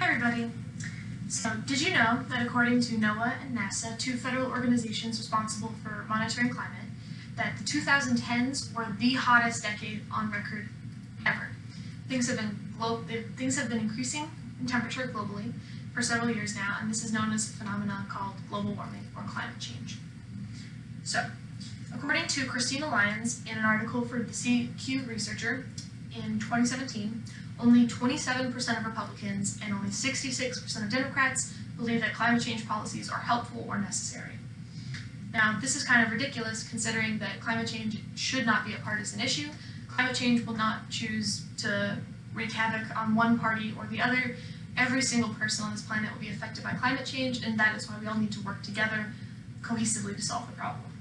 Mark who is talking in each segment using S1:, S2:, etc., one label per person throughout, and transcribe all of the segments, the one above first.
S1: Hi everybody. So, did you know that according to NOAA and NASA, two federal organizations responsible for monitoring climate, that the 2010s were the hottest decade on record ever? Things have been increasing in temperature globally for several years now, and this is known as a phenomenon called global warming or climate change. So, according to Christina Lyons in an article for the CQ Researcher in 2017, only 27% of Republicans and only 66% of Democrats believe that climate change policies are helpful or necessary. Now, this is kind of ridiculous considering that climate change should not be a partisan issue. Climate change will not choose to wreak havoc on one party or the other. Every single person on this planet will be affected by climate change, and that is why we all need to work together cohesively to solve the problem.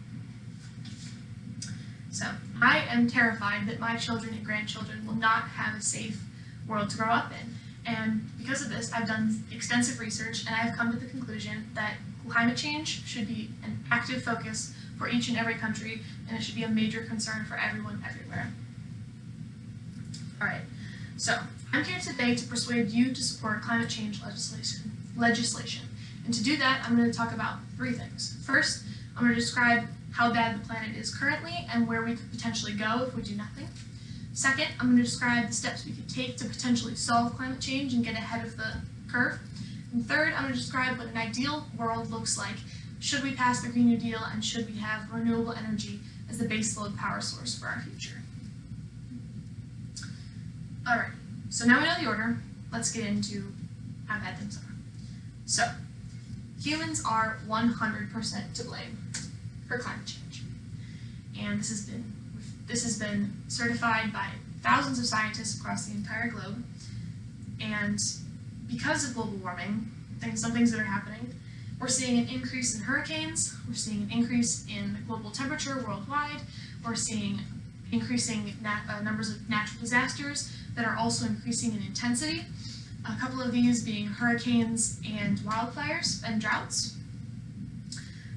S1: So, I am terrified that my children and grandchildren will not have a safe world to grow up in. And because of this, I've done extensive research and I've come to the conclusion that climate change should be an active focus for each and every country, and it should be a major concern for everyone everywhere. Alright, so I'm here today to persuade you to support climate change legislation. And to do that, I'm going to talk about three things. First, I'm going to describe how bad the planet is currently and where we could potentially go if we do nothing. Second, I'm going to describe the steps we could take to potentially solve climate change and get ahead of the curve. And third, I'm going to describe what an ideal world looks like should we pass the Green New Deal and should we have renewable energy as the baseload power source for our future. Alright, so now we know the order, let's get into how bad things are. So, humans are 100% to blame for climate change. And this has been certified by thousands of scientists across the entire globe. And because of global warming, some things that are happening, we're seeing an increase in hurricanes, we're seeing an increase in global temperature worldwide, we're seeing increasing numbers of natural disasters that are also increasing in intensity. A couple of these being hurricanes and wildfires and droughts.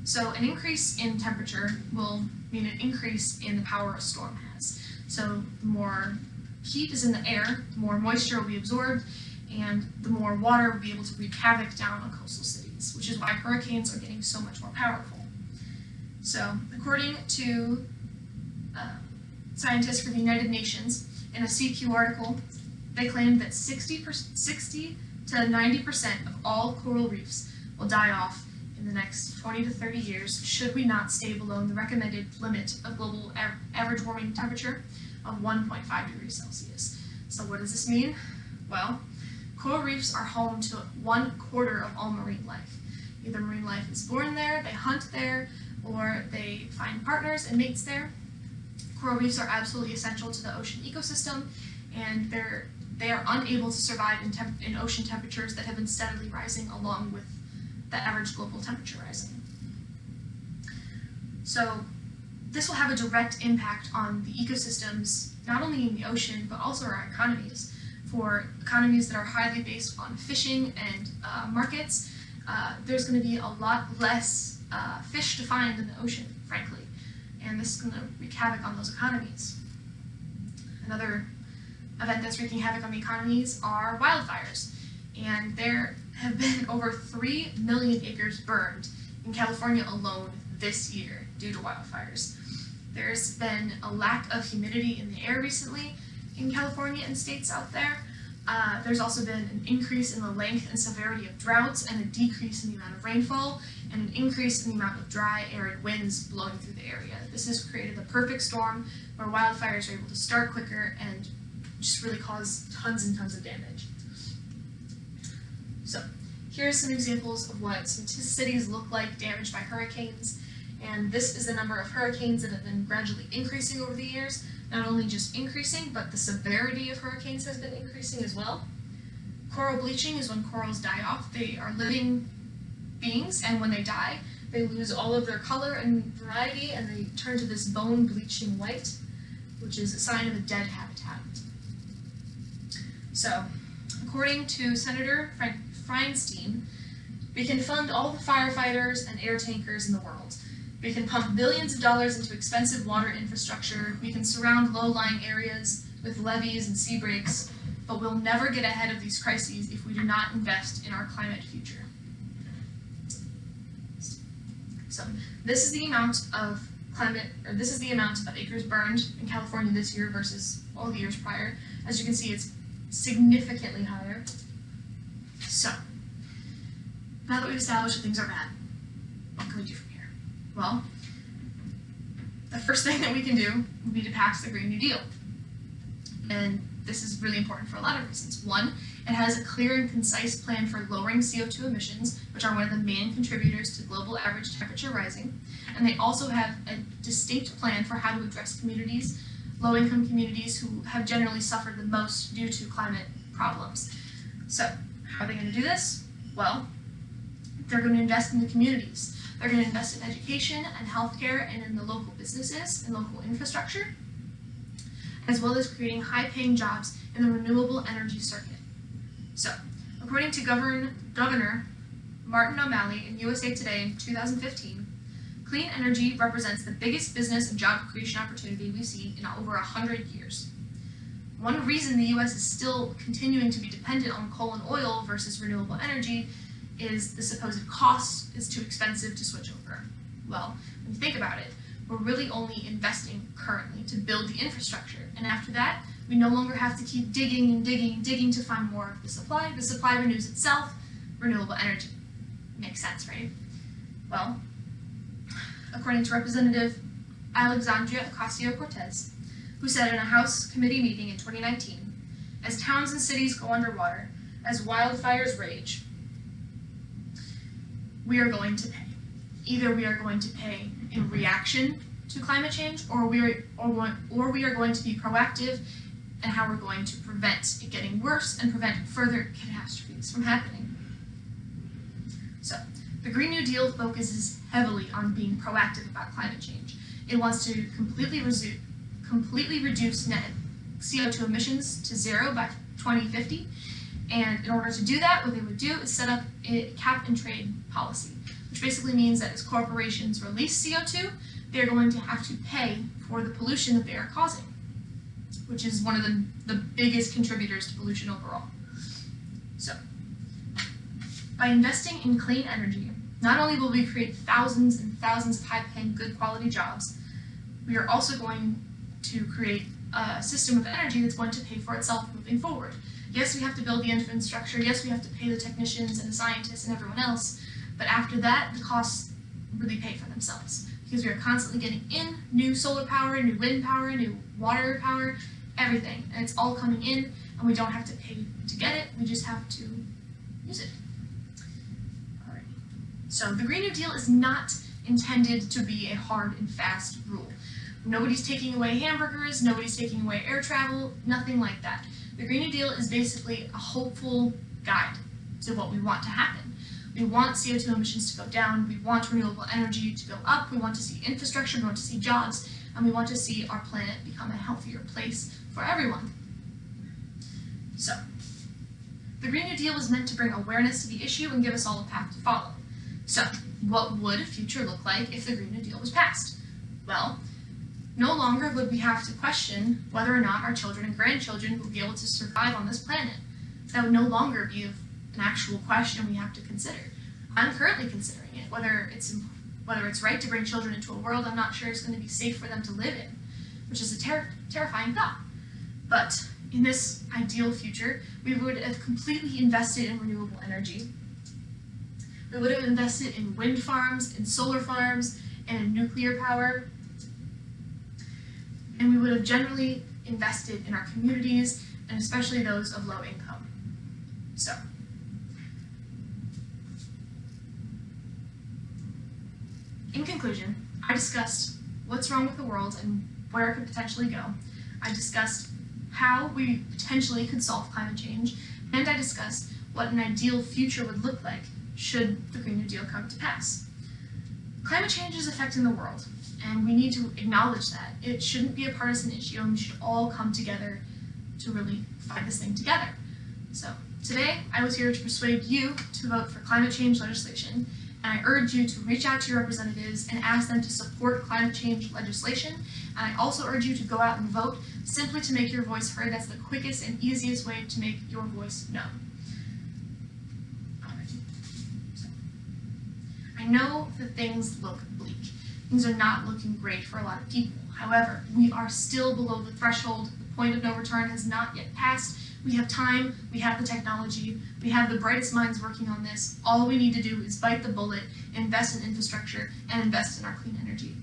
S1: So an increase in temperature will mean an increase in the power a storm has. So the more heat is in the air, the more moisture will be absorbed, and the more water will be able to wreak havoc down on coastal cities, which is why hurricanes are getting so much more powerful. So according to scientists for the United Nations, in a CQ article, they claim that 60 to 90% of all coral reefs will die off in the next 20 to 30 years should we not stay below the recommended limit of global average warming temperature of 1.5 degrees Celsius. So what does this mean? Well, coral reefs are home to 1/4 of all marine life. Either marine life is born there, they hunt there, or they find partners and mates there. Coral reefs are absolutely essential to the ocean ecosystem, and they are unable to survive in ocean temperatures that have been steadily rising along with the average global temperature rising. So this will have a direct impact on the ecosystems, not only in the ocean, but also our economies. For economies that are highly based on fishing and markets, there's going to be a lot less fish to find in the ocean, frankly. And this is going to wreak havoc on those economies. Another event that's wreaking havoc on the economies are wildfires. And there have been over 3 million acres burned in California alone this year due to wildfires. There's been a lack of humidity in the air recently in California and states out there. There's also been an increase in the length and severity of droughts and a decrease in the amount of rainfall and an increase in the amount of dry, arid winds blowing through the area. This has created the perfect storm where wildfires are able to start quicker and just really cause tons and tons of damage. So, here are some examples of what some cities look like damaged by hurricanes, and this is the number of hurricanes that have been gradually increasing over the years. Not only just increasing, but the severity of hurricanes has been increasing as well. Coral bleaching is when corals die off. They are living beings, and when they die, they lose all of their color and variety, and they turn to this bone bleaching white, which is a sign of a dead habitat. So, according to Senator Feinstein, we can fund all the firefighters and air tankers in the world. We can pump billions of dollars into expensive water infrastructure. We can surround low-lying areas with levees and sea breaks. but we'll never get ahead of these crises if we do not invest in our climate future. So this is the amount of acres burned in California this year versus all the years prior. As you can see, it's significantly higher. So, now that we've established that things are bad, what can we do from here? Well, the first thing that we can do would be to pass the Green New Deal. And this is really important for a lot of reasons. One, it has a clear and concise plan for lowering CO2 emissions, which are one of the main contributors to global average temperature rising. And they also have a distinct plan for how to address communities, low-income communities who have generally suffered the most due to climate problems. So, how are they going to do this? Well, they're going to invest in the communities. They're going to invest in education and healthcare and in the local businesses and local infrastructure, as well as creating high-paying jobs in the renewable energy circuit. So, according to Governor Martin O'Malley in USA Today in 2015, clean energy represents the biggest business and job creation opportunity we've seen in over 100 years. One reason the US is still continuing to be dependent on coal and oil versus renewable energy is the supposed cost is too expensive to switch over. Well, when you think about it, we're really only investing currently to build the infrastructure, and after that, we no longer have to keep digging and digging and digging to find more of the supply. The supply renews itself, renewable energy. Makes sense, right? Well, according to Representative Alexandria Ocasio-Cortez, who said in a House committee meeting in 2019, as towns and cities go underwater, as wildfires rage, we are going to pay. Either we are going to pay in reaction to climate change, or we are going to be proactive in how we're going to prevent it getting worse and prevent further catastrophes from happening. So, the Green New Deal focuses heavily on being proactive about climate change. It wants to completely reduce net CO2 emissions to zero by 2050. And in order to do that, what they would do is set up a cap and trade policy, which basically means that as corporations release CO2, they're going to have to pay for the pollution that they are causing, which is one of the biggest contributors to pollution overall. So, by investing in clean energy, not only will we create thousands and thousands of high-paying, good quality jobs, we are also going to create a system of energy that's going to pay for itself moving forward. Yes, we have to build the infrastructure, yes, we have to pay the technicians and the scientists and everyone else, but after that, the costs really pay for themselves, because we are constantly getting in new solar power, new wind power, new water power, everything, and it's all coming in, and we don't have to pay to get it, we just have to use it. Alright. So the Green New Deal is not intended to be a hard and fast rule. Nobody's taking away hamburgers, nobody's taking away air travel, nothing like that. The Green New Deal is basically a hopeful guide to what we want to happen. We want CO2 emissions to go down, we want renewable energy to go up, we want to see infrastructure, we want to see jobs, and we want to see our planet become a healthier place for everyone. So, the Green New Deal was meant to bring awareness to the issue and give us all a path to follow. So, what would a future look like if the Green New Deal was passed? Well, no longer would we have to question whether or not our children and grandchildren will be able to survive on this planet. That would no longer be an actual question we have to consider. I'm currently considering it, whether it's right to bring children into a world I'm not sure is going to be safe for them to live in, which is a terrifying thought. But in this ideal future, we would have completely invested in renewable energy. We would have invested in wind farms, in solar farms, and in nuclear power. And we would have generally invested in our communities, and especially those of low income. So, in conclusion, I discussed what's wrong with the world and where it could potentially go. I discussed how we potentially could solve climate change, and I discussed what an ideal future would look like should the Green New Deal come to pass. Climate change is affecting the world, and we need to acknowledge that. It shouldn't be a partisan issue, and we should all come together to really fight this thing together. So, today, I was here to persuade you to vote for climate change legislation, and I urge you to reach out to your representatives and ask them to support climate change legislation And I also urge you to go out and vote, simply to make your voice heard. That's the quickest and easiest way to make your voice known. So, I know that things look bleak. Things are not looking great for a lot of people. However, we are still below the threshold. The point of no return has not yet passed. We have time, we have the technology, we have the brightest minds working on this. All we need to do is bite the bullet, invest in infrastructure, and invest in our clean energy.